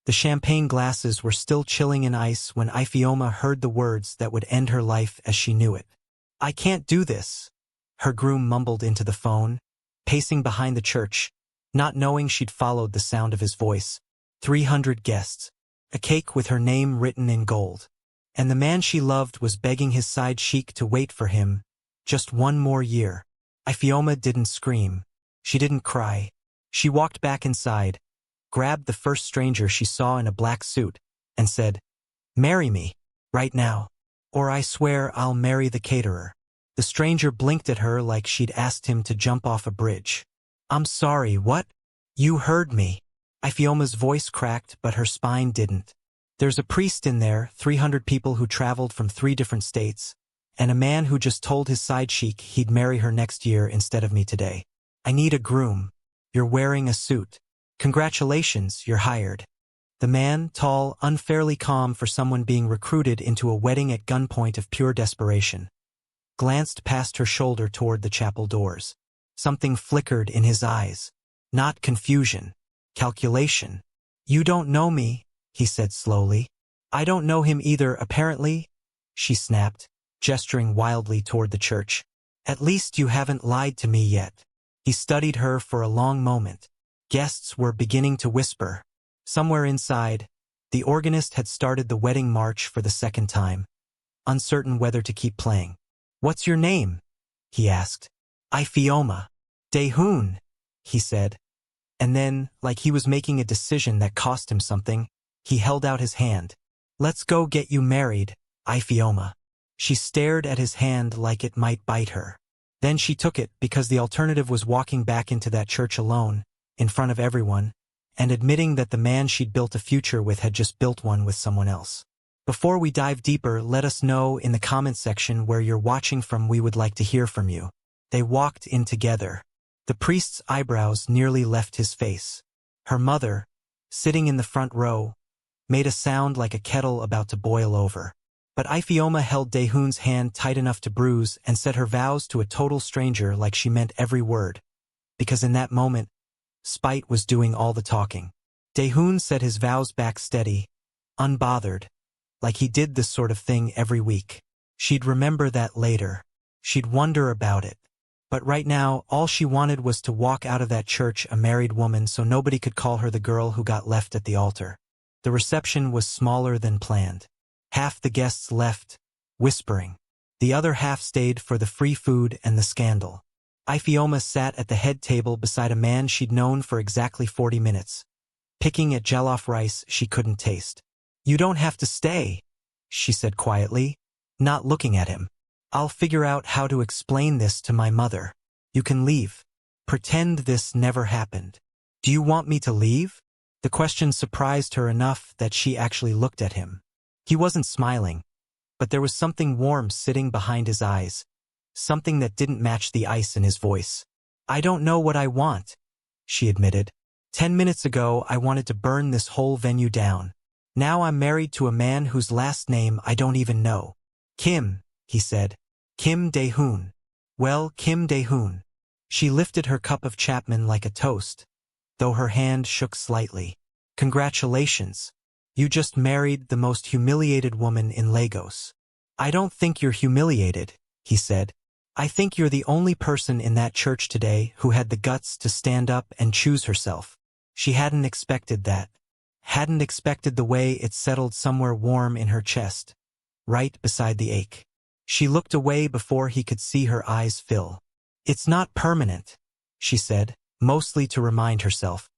The champagne glasses were still chilling in ice when Ifeoma heard the words that would end her life as she knew it. "I can't do this," her groom mumbled into the phone, pacing behind the church, not knowing she'd followed the sound of his voice. 300 guests. A cake with her name written in gold. And the man she loved was begging his side sheik to wait for him. Just one more year. Ifeoma didn't scream. She didn't cry. She walked back inside, grabbed the first stranger she saw in a black suit, and said, "Marry me, right now. Or I swear I'll marry the caterer." The stranger blinked at her like she'd asked him to jump off a bridge. "I'm sorry, what?" "You heard me." Ifeoma's voice cracked, but her spine didn't. "There's a priest in there, 300 people who traveled from 3 different states, and a man who just told his side sheik he'd marry her next year instead of me today. I need a groom. You're wearing a suit. Congratulations, you're hired." The man, tall, unfairly calm for someone being recruited into a wedding at gunpoint of pure desperation, glanced past her shoulder toward the chapel doors. Something flickered in his eyes. Not confusion. Calculation. "You don't know me," he said slowly. "I don't know him either, apparently," she snapped, gesturing wildly toward the church. "At least you haven't lied to me yet." He studied her for a long moment. Guests were beginning to whisper. Somewhere inside, the organist had started the wedding march for the second time, uncertain whether to keep playing. "What's your name?" he asked. "Ifeoma." "Daehoon," he said. And then, like he was making a decision that cost him something, he held out his hand. "Let's go get you married, Ifeoma." She stared at his hand like it might bite her. Then she took it because the alternative was walking back into that church alone, in front of everyone, and admitting that the man she'd built a future with had just built one with someone else. Before we dive deeper, let us know in the comments section where you're watching from. We would like to hear from you. They walked in together. The priest's eyebrows nearly left his face. Her mother, sitting in the front row, made a sound like a kettle about to boil over. But Ifeoma held Daehoon's hand tight enough to bruise and said her vows to a total stranger like she meant every word. Because in that moment, spite was doing all the talking. Daehoon set his vows back steady, unbothered, like he did this sort of thing every week. She'd remember that later. She'd wonder about it. But right now, all she wanted was to walk out of that church a married woman so nobody could call her the girl who got left at the altar. The reception was smaller than planned. Half the guests left, whispering. The other half stayed for the free food and the scandal. Ifeoma sat at the head table beside a man she'd known for exactly 40 minutes, picking at jollof rice she couldn't taste. "You don't have to stay," she said quietly, not looking at him. "I'll figure out how to explain this to my mother. You can leave. Pretend this never happened." "Do you want me to leave?" The question surprised her enough that she actually looked at him. He wasn't smiling, but there was something warm sitting behind his eyes, something that didn't match the ice in his voice. "I don't know what I want," she admitted. 10 minutes ago I wanted to burn this whole venue down. Now I'm married to a man whose last name I don't even know." "Kim," he said. "Kim Daehoon." "Well, Kim Daehoon." She lifted her cup of Chapman like a toast, though her hand shook slightly. "Congratulations. You just married the most humiliated woman in Lagos." "I don't think you're humiliated," he said. "I think you're the only person in that church today who had the guts to stand up and choose herself." She hadn't expected that. Hadn't expected the way it settled somewhere warm in her chest, right beside the ache. She looked away before he could see her eyes fill. "It's not permanent," she said, mostly to remind herself.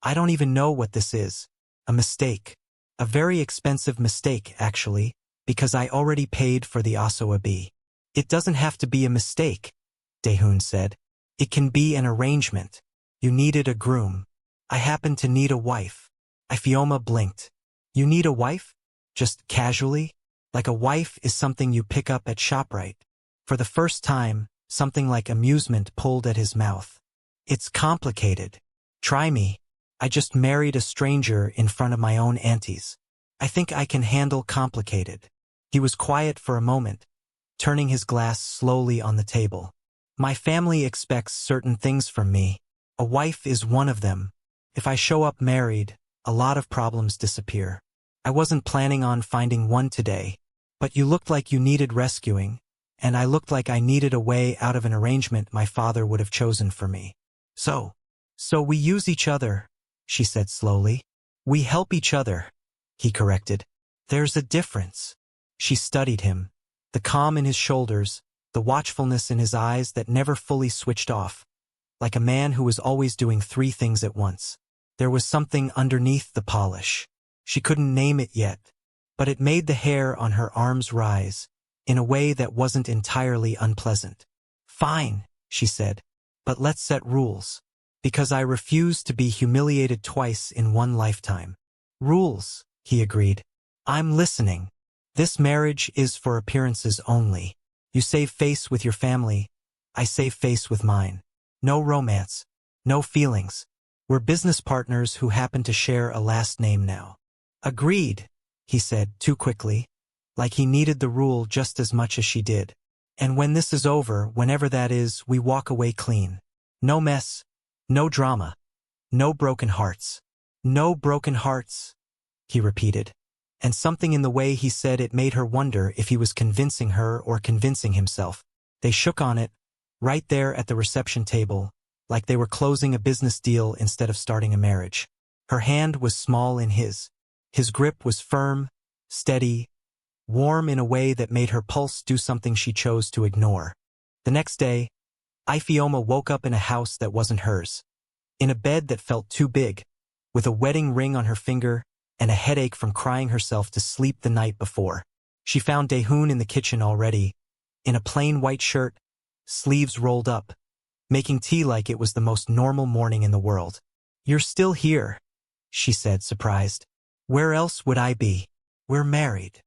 I don't even know what this is. A mistake. A very expensive mistake, actually, because I already paid for the asoabi." "It doesn't have to be a mistake," Daehoon said. "It can be an arrangement. You needed a groom. I happen to need a wife." Ifeoma blinked. "You need a wife? Just casually? Like a wife is something you pick up at ShopRite." For the first time, something like amusement pulled at his mouth. "It's complicated. Try me. I just married a stranger in front of my own aunties. I think I can handle complicated." He was quiet for a moment, turning his glass slowly on the table. "My family expects certain things from me. A wife is one of them. If I show up married, a lot of problems disappear. I wasn't planning on finding one today, but you looked like you needed rescuing, and I looked like I needed a way out of an arrangement my father would have chosen for me. So we use each other, she said slowly. We help each other, he corrected. There's a difference. She studied him, the calm in his shoulders, the watchfulness in his eyes that never fully switched off, like a man who was always doing 3 things at once. There was something underneath the polish. She couldn't name it yet, but it made the hair on her arms rise, in a way that wasn't entirely unpleasant. Fine, she said, but let's set rules, because I refuse to be humiliated twice in one lifetime. Rules, he agreed. I'm listening. This marriage is for appearances only. You save face with your family, I save face with mine. No romance, no feelings. We're business partners who happen to share a last name now. Agreed, he said too quickly, like he needed the rule just as much as she did. And when this is over, whenever that is, we walk away clean. No mess, no drama, no broken hearts. No broken hearts, he repeated. And something in the way he said it made her wonder if he was convincing her or convincing himself. They shook on it, right there at the reception table, like they were closing a business deal instead of starting a marriage. Her hand was small in his. His grip was firm, steady, warm in a way that made her pulse do something she chose to ignore. The next day, Ifeoma woke up in a house that wasn't hers, in a bed that felt too big, with a wedding ring on her finger and a headache from crying herself to sleep the night before. She found Daehoon in the kitchen already, in a plain white shirt, sleeves rolled up, making tea like it was the most normal morning in the world. You're still here, she said, surprised. Where else would I be? We're married.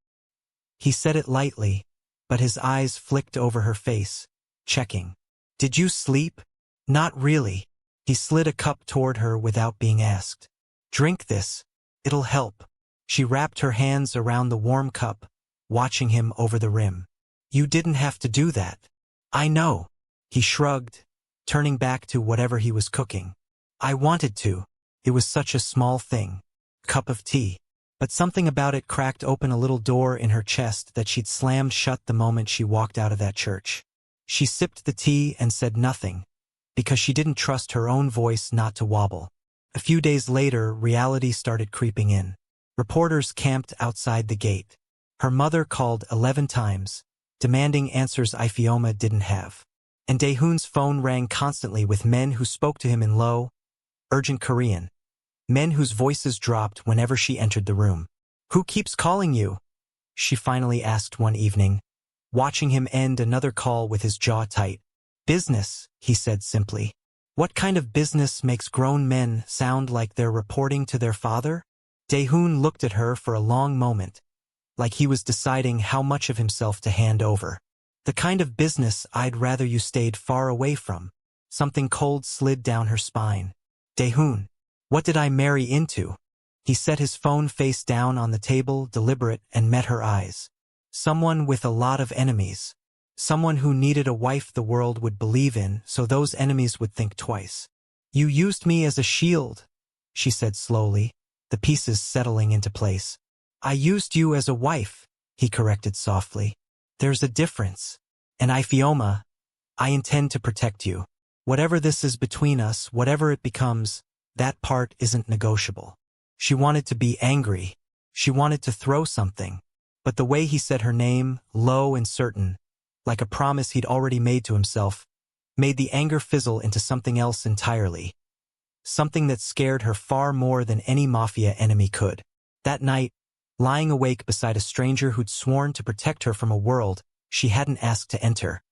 He said it lightly, but his eyes flicked over her face, checking. Did you sleep? Not really. He slid a cup toward her without being asked. Drink this. It'll help. She wrapped her hands around the warm cup, watching him over the rim. You didn't have to do that. I know. He shrugged, turning back to whatever he was cooking. I wanted to. It was such a small thing. Cup of tea. But something about it cracked open a little door in her chest that she'd slammed shut the moment she walked out of that church. She sipped the tea and said nothing, because she didn't trust her own voice not to wobble. A few days later, reality started creeping in. Reporters camped outside the gate. Her mother called 11 times, demanding answers Ifeoma didn't have. And Daehoon's phone rang constantly with men who spoke to him in low, urgent Korean. Men whose voices dropped whenever she entered the room. Who keeps calling you? She finally asked one evening, watching him end another call with his jaw tight. Business, he said simply. What kind of business makes grown men sound like they're reporting to their father? Daehoon looked at her for a long moment, like he was deciding how much of himself to hand over. The kind of business I'd rather you stayed far away from. Something cold slid down her spine. Daehoon, what did I marry into? He set his phone face down on the table, deliberate, and met her eyes. Someone with a lot of enemies. Someone who needed a wife the world would believe in, so those enemies would think twice. You used me as a shield, she said slowly, the pieces settling into place. I used you as a wife, he corrected softly. There's a difference. And Ifeoma, I intend to protect you. Whatever this is between us, whatever it becomes, that part isn't negotiable. She wanted to be angry. She wanted to throw something. But the way he said her name, low and certain, like a promise he'd already made to himself, made the anger fizzle into something else entirely. Something that scared her far more than any mafia enemy could. That night, lying awake beside a stranger who'd sworn to protect her from a world she hadn't asked to enter,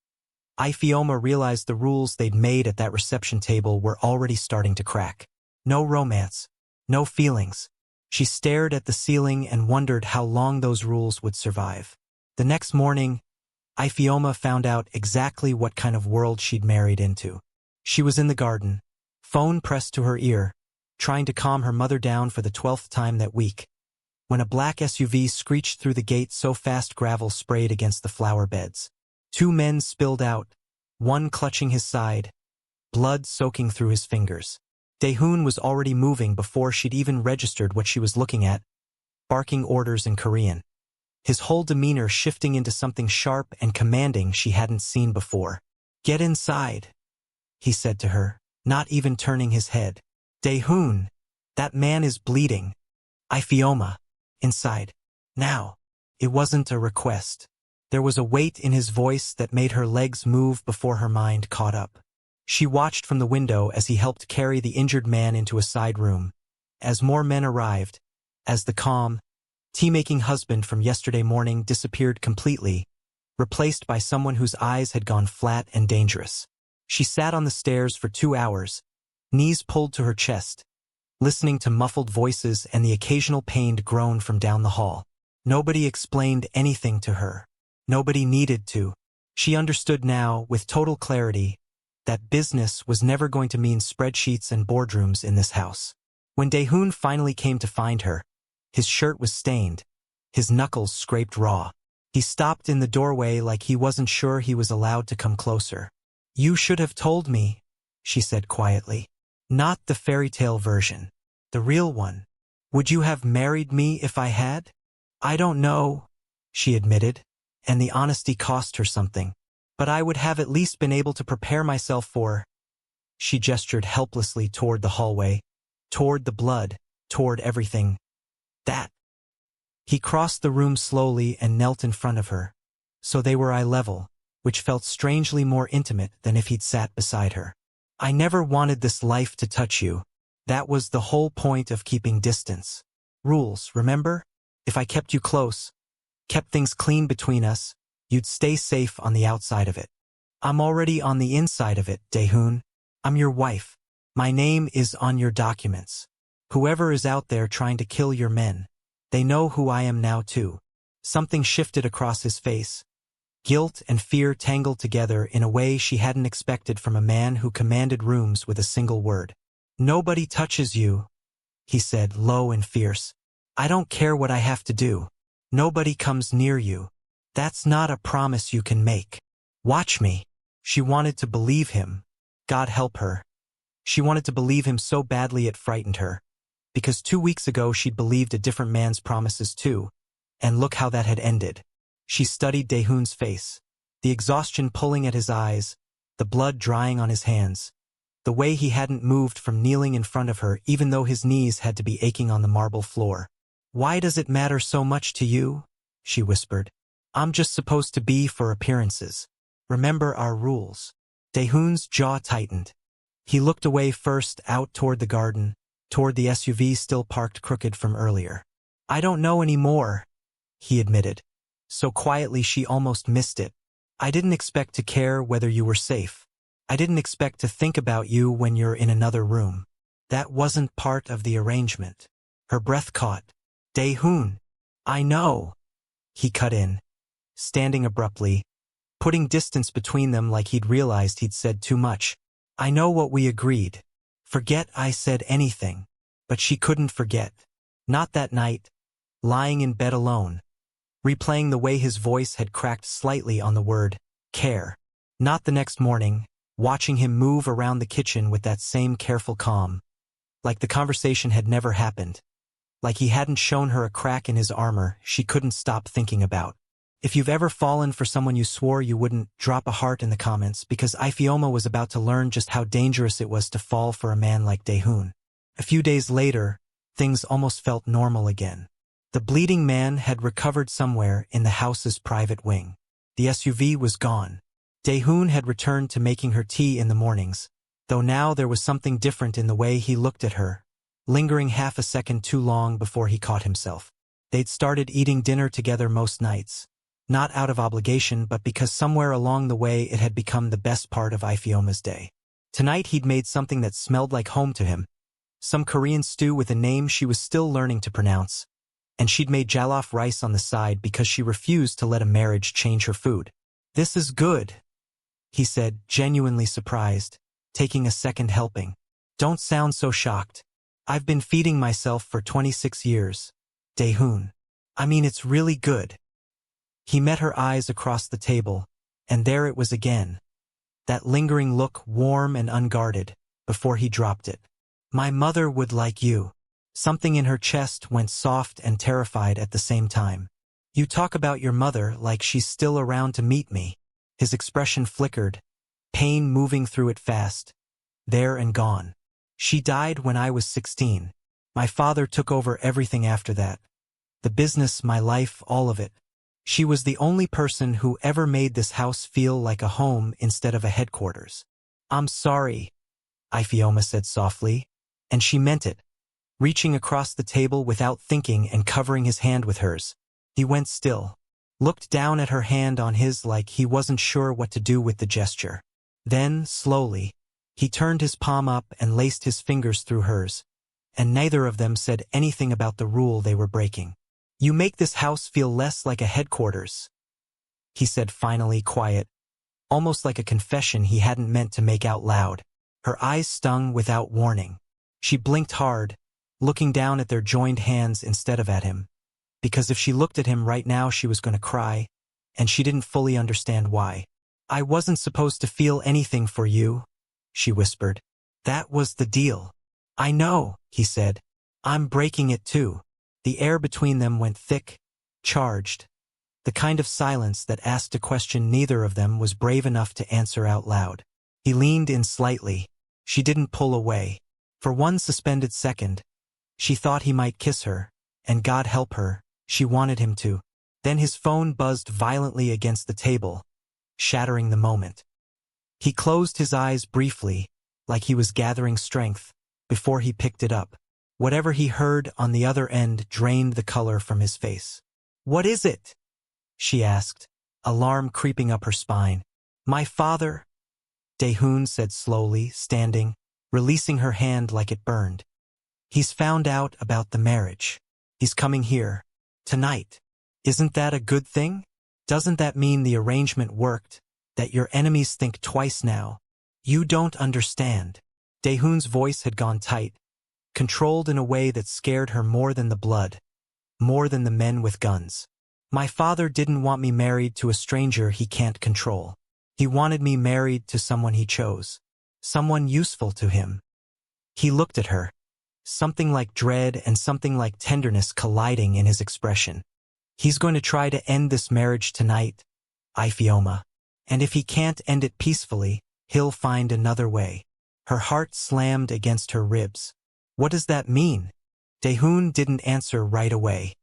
Ifeoma realized the rules they'd made at that reception table were already starting to crack. No romance, no feelings. She stared at the ceiling and wondered how long those rules would survive. The next morning, Ifeoma found out exactly what kind of world she'd married into. She was in the garden, phone pressed to her ear, trying to calm her mother down for the 12th time that week, when a black SUV screeched through the gate so fast gravel sprayed against the flower beds. 2 men spilled out, one clutching his side, blood soaking through his fingers. Daehoon was already moving before she'd even registered what she was looking at, barking orders in Korean. His whole demeanor shifting into something sharp and commanding she hadn't seen before. "Get inside," he said to her, not even turning his head. "Daehoon, that man is bleeding. Ifeoma, inside. Now." It wasn't a request. There was a weight in his voice that made her legs move before her mind caught up. She watched from the window as he helped carry the injured man into a side room. As more men arrived, as the calm, tea-making husband from yesterday morning disappeared completely, replaced by someone whose eyes had gone flat and dangerous. She sat on the stairs for 2 hours, knees pulled to her chest, listening to muffled voices and the occasional pained groan from down the hall. Nobody explained anything to her. Nobody needed to. She understood now, with total clarity, that business was never going to mean spreadsheets and boardrooms in this house. When Daehoon finally came to find her, his shirt was stained, his knuckles scraped raw. He stopped in the doorway like he wasn't sure he was allowed to come closer. "You should have told me," she said quietly. "Not the fairy tale version. The real one. Would you have married me if I had?" "I don't know," she admitted, and the honesty cost her something. "But I would have at least been able to prepare myself for—" She gestured helplessly toward the hallway, toward the blood, toward everything. "That." He crossed the room slowly and knelt in front of her, so they were eye level, which felt strangely more intimate than if he'd sat beside her. "I never wanted this life to touch you. That was the whole point of keeping distance. Rules, remember? If I kept you close, kept things clean between us, you'd stay safe on the outside of it. I'm already on the inside of it, Daehoon. I'm your wife. My name is on your documents. Whoever is out there trying to kill your men, they know who I am now too." Something shifted across his face. Guilt and fear tangled together in a way she hadn't expected from a man who commanded rooms with a single word. "Nobody touches you," he said, low and fierce. "I don't care what I have to do. Nobody comes near you. That's not a promise you can make. Watch me." She wanted to believe him. God help her. She wanted to believe him so badly it frightened her. Because 2 weeks ago she'd believed a different man's promises too. And look how that had ended. She studied Daehoon's face, the exhaustion pulling at his eyes, the blood drying on his hands, the way he hadn't moved from kneeling in front of her even though his knees had to be aching on the marble floor. "Why does it matter so much to you?" she whispered. "I'm just supposed to be for appearances. Remember our rules." Daehoon's jaw tightened. He looked away first, out toward the garden, toward the SUV still parked crooked from earlier. "I don't know anymore," he admitted, so quietly she almost missed it. "I didn't expect to care whether you were safe. I didn't expect to think about you when you're in another room. That wasn't part of the arrangement." Her breath caught. "Daehoon, I know," he cut in, standing abruptly, putting distance between them like he'd realized he'd said too much. "I know what we agreed. Forget I said anything." But she couldn't forget. Not that night, lying in bed alone, replaying the way his voice had cracked slightly on the word, care. Not the next morning, watching him move around the kitchen with that same careful calm. Like the conversation had never happened. Like he hadn't shown her a crack in his armor she couldn't stop thinking about. If you've ever fallen for someone you swore you wouldn't, drop a heart in the comments, because Ifeoma was about to learn just how dangerous it was to fall for a man like Daehoon. A few days later, things almost felt normal again. The bleeding man had recovered somewhere in the house's private wing. The SUV was gone. Daehoon had returned to making her tea in the mornings, though now there was something different in the way he looked at her, lingering half a second too long before he caught himself. They'd started eating dinner together most nights, not out of obligation but because somewhere along the way it had become the best part of Ifeoma's day. Tonight he'd made something that smelled like home to him, some Korean stew with a name she was still learning to pronounce, and she'd made jollof rice on the side because she refused to let a marriage change her food. "This is good," he said, genuinely surprised, taking a second helping. "Don't sound so shocked. I've been feeding myself for 26 years, Daehoon. I mean, it's really good." He met her eyes across the table, and there it was again. That lingering look, warm and unguarded, before he dropped it. My mother would like you. Something in her chest went soft and terrified at the same time. You talk about your mother like she's still around to meet me. His expression flickered, pain moving through it fast. There and gone. She died when I was 16. My father took over everything after that. The business, my life, all of it. She was the only person who ever made this house feel like a home instead of a headquarters. I'm sorry, Ifeoma said softly, and she meant it. Reaching across the table without thinking and covering his hand with hers, he went still, looked down at her hand on his like he wasn't sure what to do with the gesture. Then, slowly, he turned his palm up and laced his fingers through hers, and neither of them said anything about the rule they were breaking. You make this house feel less like a headquarters, he said finally, quiet, almost like a confession he hadn't meant to make out loud. Her eyes stung without warning. She blinked hard, looking down at their joined hands instead of at him, because if she looked at him right now she was going to cry, and she didn't fully understand why. I wasn't supposed to feel anything for you, she whispered. That was the deal. I know, he said. I'm breaking it too. The air between them went thick, charged, the kind of silence that asked a question neither of them was brave enough to answer out loud. He leaned in slightly. She didn't pull away. For one suspended second, she thought he might kiss her, and God help her, she wanted him to. Then his phone buzzed violently against the table, shattering the moment. He closed his eyes briefly, like he was gathering strength, before he picked it up. Whatever he heard on the other end drained the color from his face. What is it? She asked, alarm creeping up her spine. My father, Daehoon said slowly, standing, releasing her hand like it burned. He's found out about the marriage. He's coming here, tonight. Isn't that a good thing? Doesn't that mean the arrangement worked, that your enemies think twice now? You don't understand. Daehoon's voice had gone tight, controlled in a way that scared her more than the blood, more than the men with guns. My father didn't want me married to a stranger he can't control. He wanted me married to someone he chose, someone useful to him. He looked at her, something like dread and something like tenderness colliding in his expression. He's going to try to end this marriage tonight, Ifeoma, and if he can't end it peacefully, he'll find another way. Her heart slammed against her ribs. What does that mean? Daehoon didn't answer right away.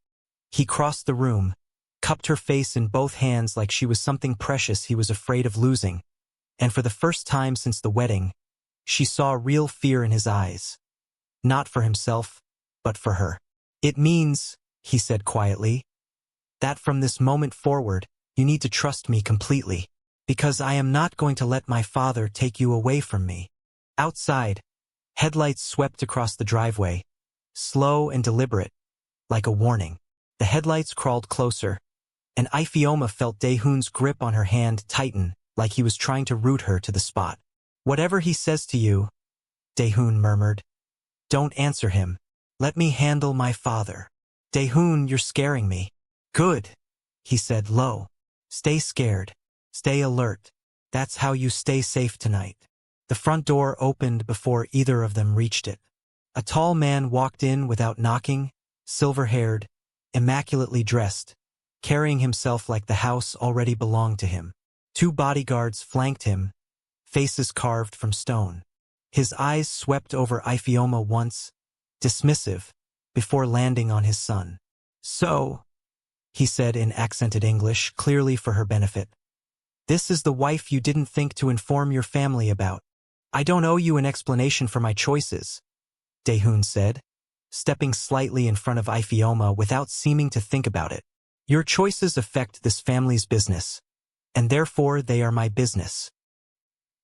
He crossed the room, cupped her face in both hands like she was something precious he was afraid of losing, and for the first time since the wedding, she saw real fear in his eyes. Not for himself, but for her. It means, he said quietly, that from this moment forward, you need to trust me completely, because I am not going to let my father take you away from me. Outside, headlights swept across the driveway, slow and deliberate, like a warning. The headlights crawled closer, and Ifeoma felt Daehoon's grip on her hand tighten, like he was trying to root her to the spot. Whatever he says to you, Daehoon murmured, don't answer him. Let me handle my father. Daehoon, you're scaring me. Good, he said low. Stay scared. Stay alert. That's how you stay safe tonight. The front door opened before either of them reached it. A tall man walked in without knocking, silver-haired, immaculately dressed, carrying himself like the house already belonged to him. 2 bodyguards flanked him, faces carved from stone. His eyes swept over Ifeoma once, dismissive, before landing on his son. So, he said in accented English, clearly for her benefit, this is the wife you didn't think to inform your family about. I don't owe you an explanation for my choices, Daehoon said, stepping slightly in front of Ifeoma without seeming to think about it. Your choices affect this family's business, and therefore they are my business.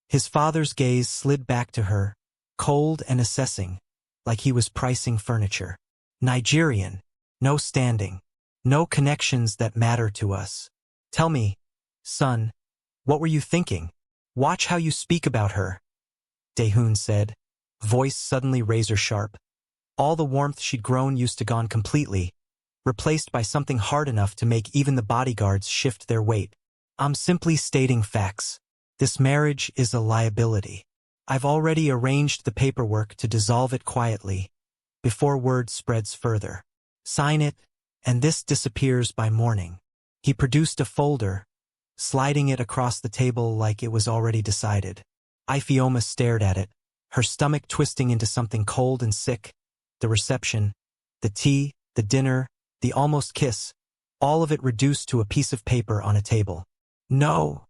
His father's gaze slid back to her, cold and assessing, like he was pricing furniture. Nigerian, no standing, no connections that matter to us. Tell me, son, what were you thinking? Watch how you speak about her, Daehoon said, voice suddenly razor-sharp. All the warmth she'd grown used to gone completely, replaced by something hard enough to make even the bodyguards shift their weight. I'm simply stating facts. This marriage is a liability. I've already arranged the paperwork to dissolve it quietly, before word spreads further. Sign it, and this disappears by morning. He produced a folder, sliding it across the table like it was already decided. Ifeoma stared at it, her stomach twisting into something cold and sick. The reception, the tea, the dinner, the almost kiss, all of it reduced to a piece of paper on a table. No,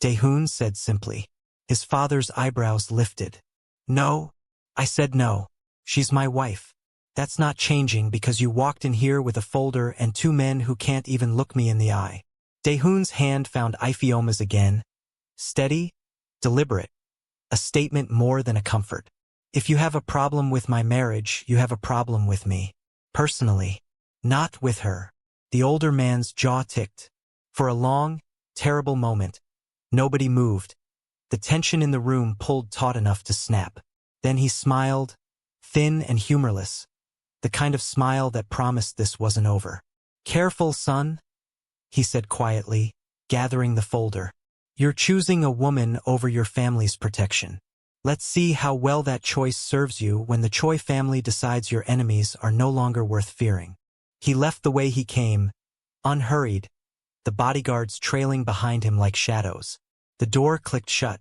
Daehoon said simply. His father's eyebrows lifted. No, I said no. She's my wife. That's not changing because you walked in here with a folder and two men who can't even look me in the eye. Daehoon's hand found Ifeoma's again. Steady, deliberate. A statement more than a comfort. If you have a problem with my marriage, you have a problem with me. Personally. Not with her. The older man's jaw ticked. For a long, terrible moment, nobody moved. The tension in the room pulled taut enough to snap. Then he smiled, thin and humorless. The kind of smile that promised this wasn't over. Careful, son, he said quietly, gathering the folder. You're choosing a woman over your family's protection. Let's see how well that choice serves you when the Choi family decides your enemies are no longer worth fearing. He left the way he came, unhurried, the bodyguards trailing behind him like shadows. The door clicked shut.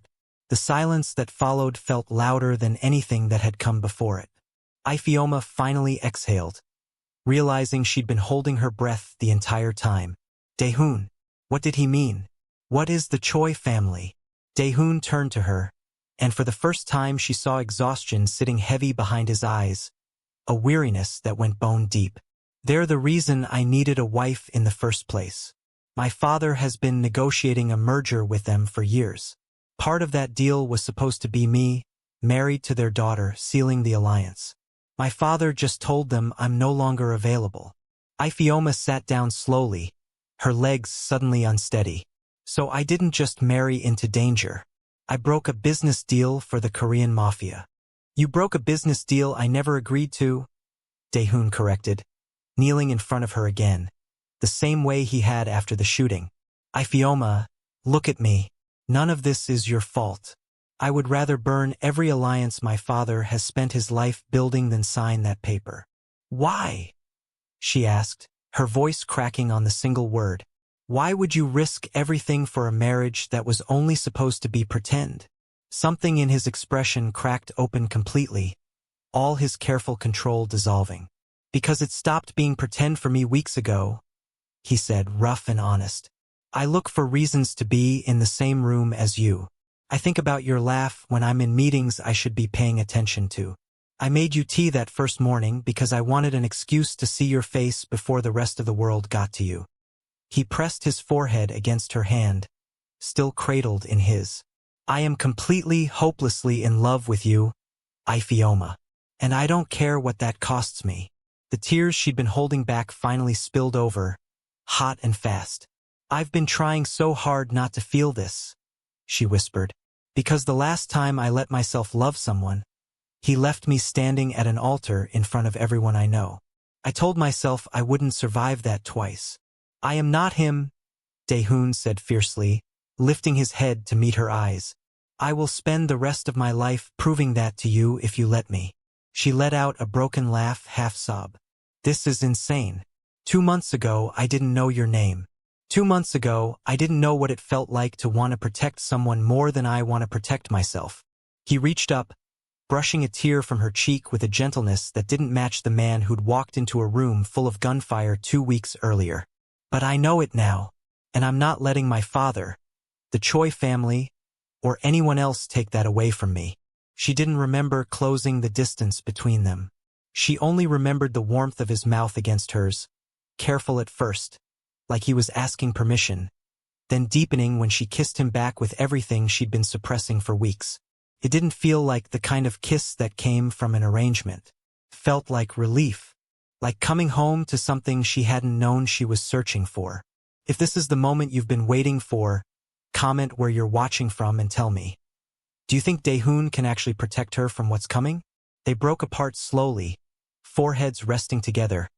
The silence that followed felt louder than anything that had come before it. Ifeoma finally exhaled, realizing she'd been holding her breath the entire time. Daehoon, what did he mean? What is the Choi family? Daehoon turned to her, and for the first time she saw exhaustion sitting heavy behind his eyes, a weariness that went bone deep. They're the reason I needed a wife in the first place. My father has been negotiating a merger with them for years. Part of that deal was supposed to be me, married to their daughter, sealing the alliance. My father just told them I'm no longer available. Ifeoma sat down slowly, her legs suddenly unsteady. So I didn't just marry into danger. I broke a business deal for the Korean Mafia. You broke a business deal I never agreed to? Daehoon corrected, kneeling in front of her again, the same way he had after the shooting. Ifeoma, look at me. None of this is your fault. I would rather burn every alliance my father has spent his life building than sign that paper. Why? She asked, her voice cracking on the single word. Why would you risk everything for a marriage that was only supposed to be pretend? Something in his expression cracked open completely, all his careful control dissolving. Because it stopped being pretend for me weeks ago, he said, rough and honest. I look for reasons to be in the same room as you. I think about your laugh when I'm in meetings I should be paying attention to. I made you tea that first morning because I wanted an excuse to see your face before the rest of the world got to you. He pressed his forehead against her hand, still cradled in his. I am completely, hopelessly in love with you, Ifeoma. And I don't care what that costs me. The tears she'd been holding back finally spilled over, hot and fast. I've been trying so hard not to feel this, she whispered, because the last time I let myself love someone, he left me standing at an altar in front of everyone I know. I told myself I wouldn't survive that twice. I am not him, Daehoon said fiercely, lifting his head to meet her eyes. I will spend the rest of my life proving that to you if you let me. She let out a broken laugh, half sob. This is insane. 2 months ago, I didn't know your name. 2 months ago, I didn't know what it felt like to want to protect someone more than I want to protect myself. He reached up, brushing a tear from her cheek with a gentleness that didn't match the man who'd walked into a room full of gunfire 2 weeks earlier. But I know it now, and I'm not letting my father, the Choi family, or anyone else take that away from me. She didn't remember closing the distance between them. She only remembered the warmth of his mouth against hers, careful at first, like he was asking permission, then deepening when she kissed him back with everything she'd been suppressing for weeks. It didn't feel like the kind of kiss that came from an arrangement. It felt like relief, like coming home to something she hadn't known she was searching for. If this is the moment you've been waiting for, comment where you're watching from and tell me. Do you think Daehoon can actually protect her from what's coming? They broke apart slowly, foreheads resting together,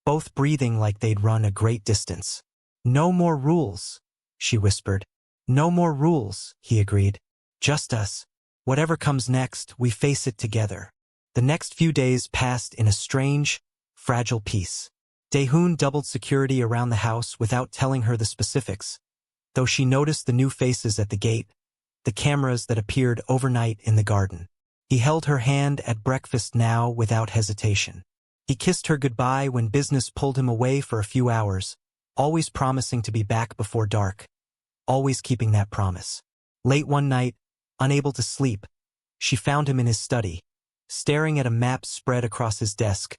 both breathing like they'd run a great distance. No more rules, she whispered. No more rules, he agreed. Just us. Whatever comes next, we face it together. The next few days passed in a strange, fragile peace. Daehoon doubled security around the house without telling her the specifics, though she noticed the new faces at the gate, the cameras that appeared overnight in the garden. He held her hand at breakfast now without hesitation. He kissed her goodbye when business pulled him away for a few hours, always promising to be back before dark, always keeping that promise. Late one night, unable to sleep, she found him in his study, staring at a map spread across his desk,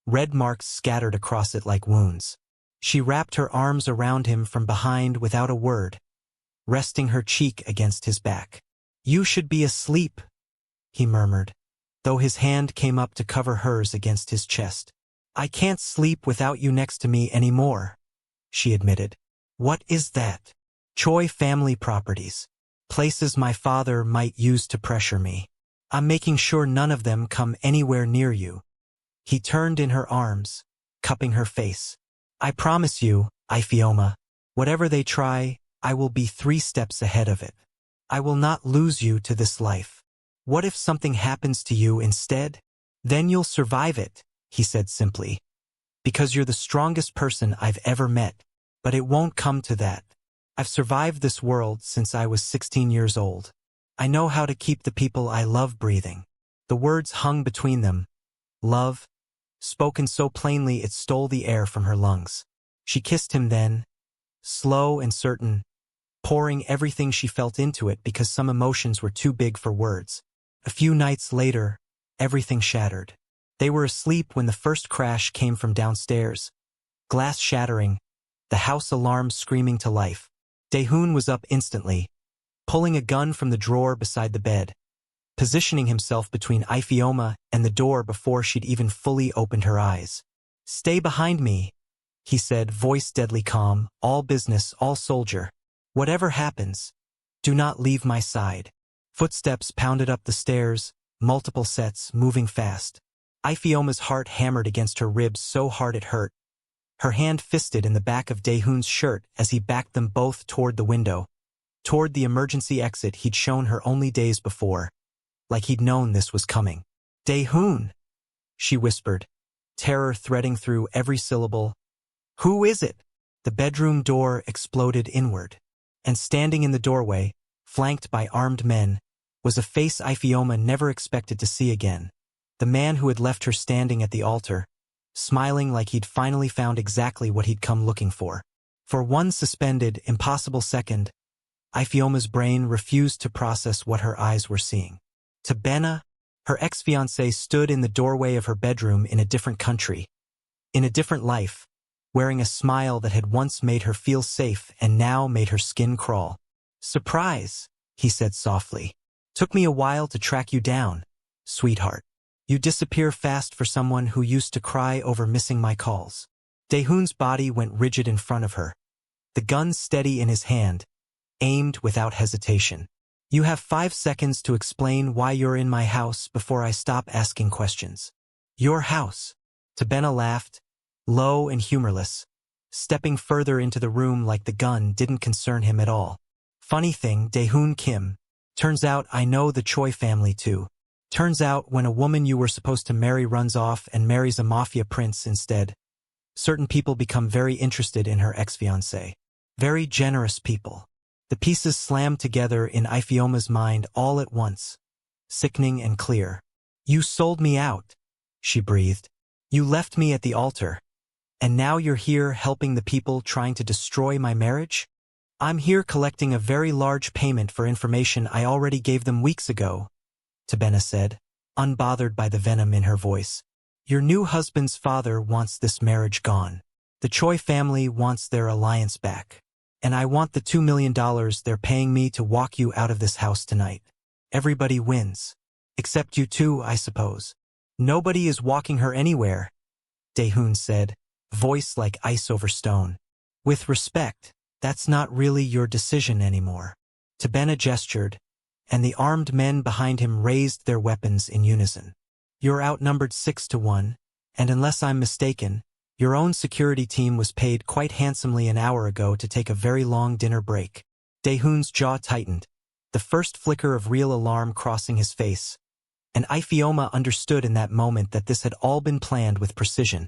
red marks scattered across it like wounds. She wrapped her arms around him from behind without a word, resting her cheek against his back. "You should be asleep," he murmured, though his hand came up to cover hers against his chest. "I can't sleep without you next to me anymore," she admitted. "What is that?" "Choi family properties. Places my father might use to pressure me. I'm making sure none of them come anywhere near you." He turned in her arms, cupping her face. "I promise you, Ifeoma, whatever they try, I will be 3 steps ahead of it. I will not lose you to this life. What if something happens to you instead? Then you'll survive it," he said simply. "Because you're the strongest person I've ever met. But it won't come to that. I've survived this world since I was 16 years old. I know how to keep the people I love breathing." The words hung between them. Love, spoken so plainly it stole the air from her lungs. She kissed him then, slow and certain, pouring everything she felt into it because some emotions were too big for words. A few nights later, everything shattered. They were asleep when the first crash came from downstairs. Glass shattering, the house alarm screaming to life. Daehoon was up instantly, pulling a gun from the drawer beside the bed, positioning himself between Ifeoma and the door before she'd even fully opened her eyes. "Stay behind me," he said, voice deadly calm, "all business, all soldier. Whatever happens, do not leave my side." Footsteps pounded up the stairs, multiple sets, moving fast. Ifeoma's heart hammered against her ribs so hard it hurt. Her hand fisted in the back of Daehoon's shirt as he backed them both toward the window, toward the emergency exit he'd shown her only days before, like he'd known this was coming. "Daehoon," she whispered, terror threading through every syllable. "Who is it?" The bedroom door exploded inward, and standing in the doorway, flanked by armed men, was a face Ifeoma never expected to see again. The man who had left her standing at the altar, smiling like he'd finally found exactly what he'd come looking for. For one suspended, impossible second, Ifeoma's brain refused to process what her eyes were seeing. Tabena, her ex-fiancé, stood in the doorway of her bedroom in a different country, in a different life, wearing a smile that had once made her feel safe and now made her skin crawl. "Surprise," he said softly. "Took me a while to track you down, sweetheart. You disappear fast for someone who used to cry over missing my calls." Daehoon's body went rigid in front of her, the gun steady in his hand, aimed without hesitation. "You have 5 seconds to explain why you're in my house before I stop asking questions." "Your house?" Tabena laughed, low and humorless, stepping further into the room like the gun didn't concern him at all. "Funny thing, Daehoon Kim. Turns out I know the Choi family too. Turns out when a woman you were supposed to marry runs off and marries a mafia prince instead, certain people become very interested in her ex-fiancé. Very generous people." The pieces slammed together in Ifeoma's mind all at once, sickening and clear. "You sold me out," she breathed. "You left me at the altar. And now you're here helping the people trying to destroy my marriage?" "I'm here collecting a very large payment for information I already gave them weeks ago," Tabena said, unbothered by the venom in her voice. "Your new husband's father wants this marriage gone. The Choi family wants their alliance back. And I want the $2 million they're paying me to walk you out of this house tonight. Everybody wins. Except you two, I suppose." "Nobody is walking her anywhere," Daehoon said, voice like ice over stone. "With respect, that's not really your decision anymore." Tabena gestured, and the armed men behind him raised their weapons in unison. "You're outnumbered 6-1, and unless I'm mistaken, your own security team was paid quite handsomely an hour ago to take a very long dinner break." Daehoon's jaw tightened, the first flicker of real alarm crossing his face, and Ifeoma understood in that moment that this had all been planned with precision.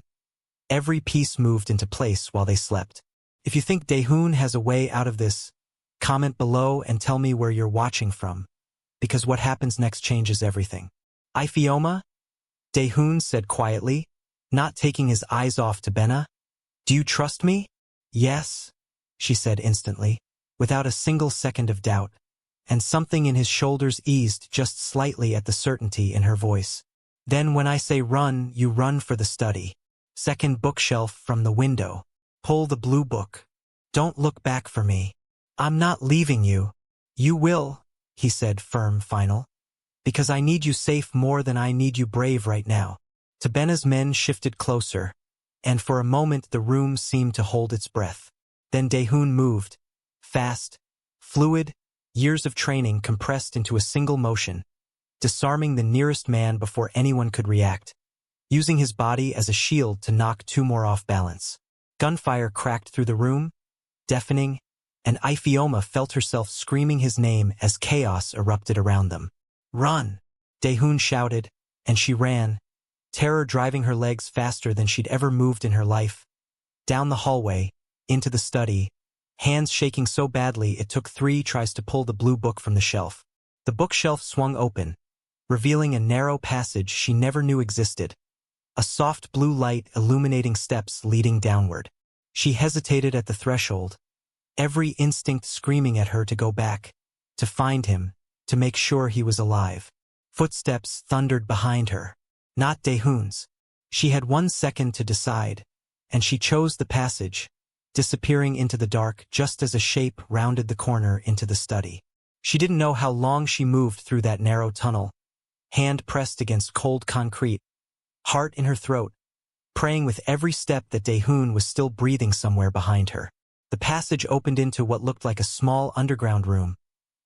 Every piece moved into place while they slept. If you think Daehoon has a way out of this, comment below and tell me where you're watching from, because what happens next changes everything. Ifeoma? Daehoon said quietly, not taking his eyes off Benna. Do you trust me? Yes, she said instantly, without a single second of doubt, and something in his shoulders eased just slightly at the certainty in her voice. Then when I say run, you run for the study. Second bookshelf from the window. Pull the blue book. Don't look back for me. I'm not leaving you. You will, he said firm final. Because I need you safe more than I need you brave right now. Benna's men shifted closer, and for a moment the room seemed to hold its breath. Then Daehoon moved. Fast, fluid, years of training compressed into a single motion, disarming the nearest man before anyone could react, using his body as a shield to knock two more off balance. Gunfire cracked through the room, deafening, and Ifeoma felt herself screaming his name as chaos erupted around them. Run! Daehoon shouted, and she ran, terror driving her legs faster than she'd ever moved in her life. Down the hallway, into the study, hands shaking so badly it took 3 tries to pull the blue book from the shelf. The bookshelf swung open, revealing a narrow passage she never knew existed, a soft blue light illuminating steps leading downward. She hesitated at the threshold, every instinct screaming at her to go back, to find him, to make sure he was alive. Footsteps thundered behind her. Not Daehoon's. She had 1 second to decide, and she chose the passage, disappearing into the dark just as a shape rounded the corner into the study. She didn't know how long she moved through that narrow tunnel, hand pressed against cold concrete, heart in her throat, praying with every step that Daehoon was still breathing somewhere behind her. The passage opened into what looked like a small underground room.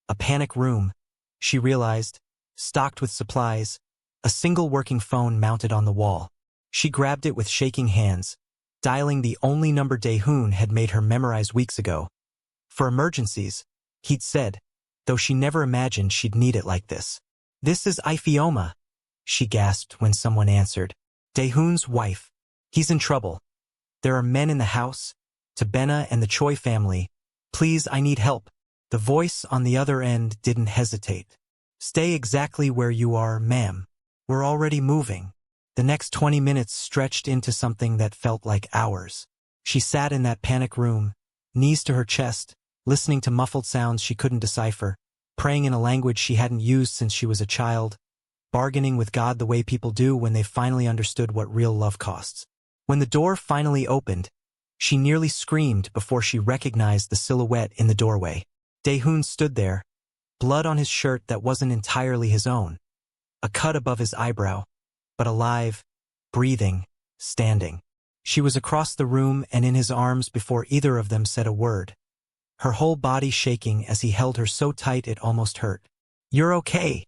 A panic room, she realized, stocked with supplies, a single working phone mounted on the wall. She grabbed it with shaking hands, dialing the only number Daehoon had made her memorize weeks ago. For emergencies, he'd said, though she never imagined she'd need it like this. This is Ifeoma, she gasped when someone answered. Daehoon's wife. He's in trouble. There are men in the house, Benna and the Choi family. Please, I need help. The voice on the other end didn't hesitate. Stay exactly where you are, ma'am. We're already moving. The next 20 minutes stretched into something that felt like hours. She sat in that panic room, knees to her chest, listening to muffled sounds she couldn't decipher, praying in a language she hadn't used since she was a child, bargaining with God the way people do when they finally understood what real love costs. When the door finally opened, she nearly screamed before she recognized the silhouette in the doorway. Daehoon stood there, blood on his shirt that wasn't entirely his own, a cut above his eyebrow, but alive, breathing, standing. She was across the room and in his arms before either of them said a word, her whole body shaking as he held her so tight it almost hurt. You're okay,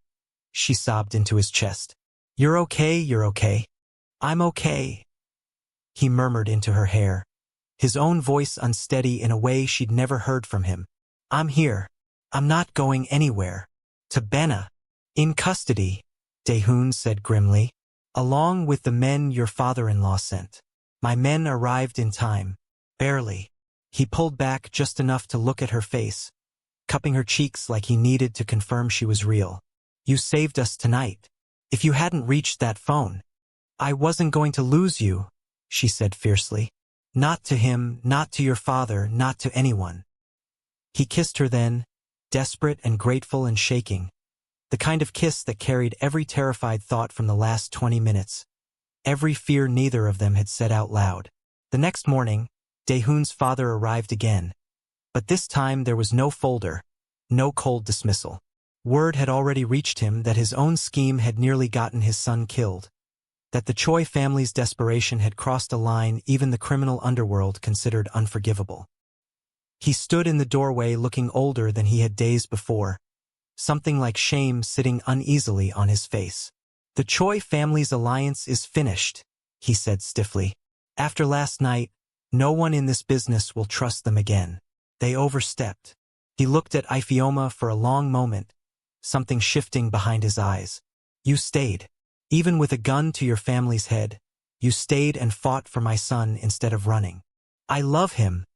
she sobbed into his chest. You're okay, you're okay. I'm okay, he murmured into her hair, his own voice unsteady in a way she'd never heard from him. I'm here. I'm not going anywhere. Benna. In custody, Daehoon said grimly, along with the men your father-in-law sent. My men arrived in time. Barely. He pulled back just enough to look at her face, cupping her cheeks like he needed to confirm she was real. You saved us tonight. If you hadn't reached that phone, I wasn't going to lose you, she said fiercely. Not to him, not to your father, not to anyone. He kissed her then, desperate and grateful and shaking, the kind of kiss that carried every terrified thought from the last 20 minutes, every fear neither of them had said out loud. The next morning, Daehoon's father arrived again, but this time there was no folder, no cold dismissal. Word had already reached him that his own scheme had nearly gotten his son killed, that the Choi family's desperation had crossed a line even the criminal underworld considered unforgivable. He stood in the doorway looking older than he had days before, something like shame sitting uneasily on his face. The Choi family's alliance is finished, he said stiffly. After last night, no one in this business will trust them again. They overstepped. He looked at Ifeoma for a long moment, something shifting behind his eyes. You stayed. Even with a gun to your family's head, you stayed and fought for my son instead of running. I love him,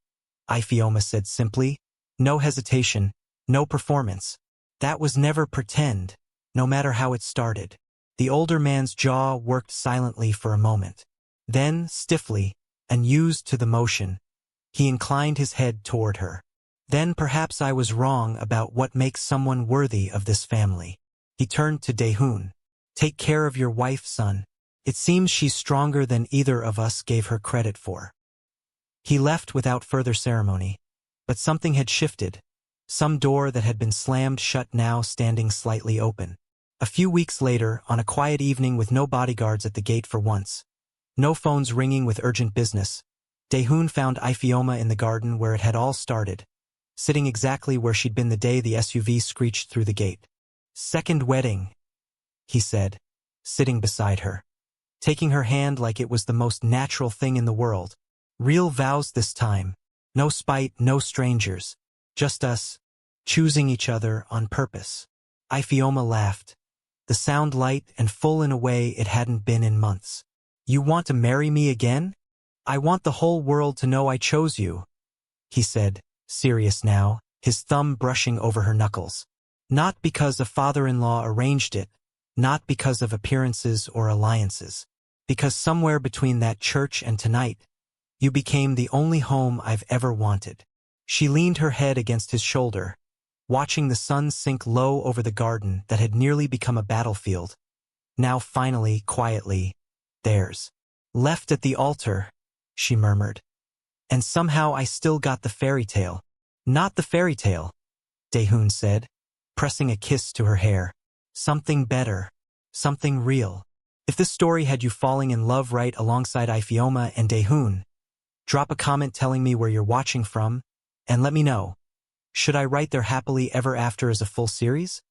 Ifeoma said simply. No hesitation, no performance. That was never pretend, no matter how it started. The older man's jaw worked silently for a moment. Then, stiffly, and used to the motion, he inclined his head toward her. Then perhaps I was wrong about what makes someone worthy of this family. He turned to Daehoon. Take care of your wife, son. It seems she's stronger than either of us gave her credit for. He left without further ceremony. But something had shifted. Some door that had been slammed shut now standing slightly open. A few weeks later, on a quiet evening with no bodyguards at the gate for once, no phones ringing with urgent business, Daehoon found Ifeoma in the garden where it had all started, sitting exactly where she'd been the day the SUV screeched through the gate. Second wedding, he said, sitting beside her, taking her hand like it was the most natural thing in the world. Real vows this time. No spite, no strangers. Just us, choosing each other on purpose. Ifeoma laughed, the sound light and full in a way it hadn't been in months. You want to marry me again? I want the whole world to know I chose you, he said, serious now, his thumb brushing over her knuckles. Not because a father-in-law arranged it, not because of appearances or alliances, because somewhere between that church and tonight, you became the only home I've ever wanted. She leaned her head against his shoulder, watching the sun sink low over the garden that had nearly become a battlefield. Now finally, quietly, theirs. Left at the altar, she murmured. And somehow I still got the fairy tale. Not the fairy tale, Daehoon said, pressing a kiss to her hair. Something better. Something real. If this story had you falling in love right alongside Ifeoma and Daehoon, drop a comment telling me where you're watching from, and let me know. Should I write their happily ever after as a full series?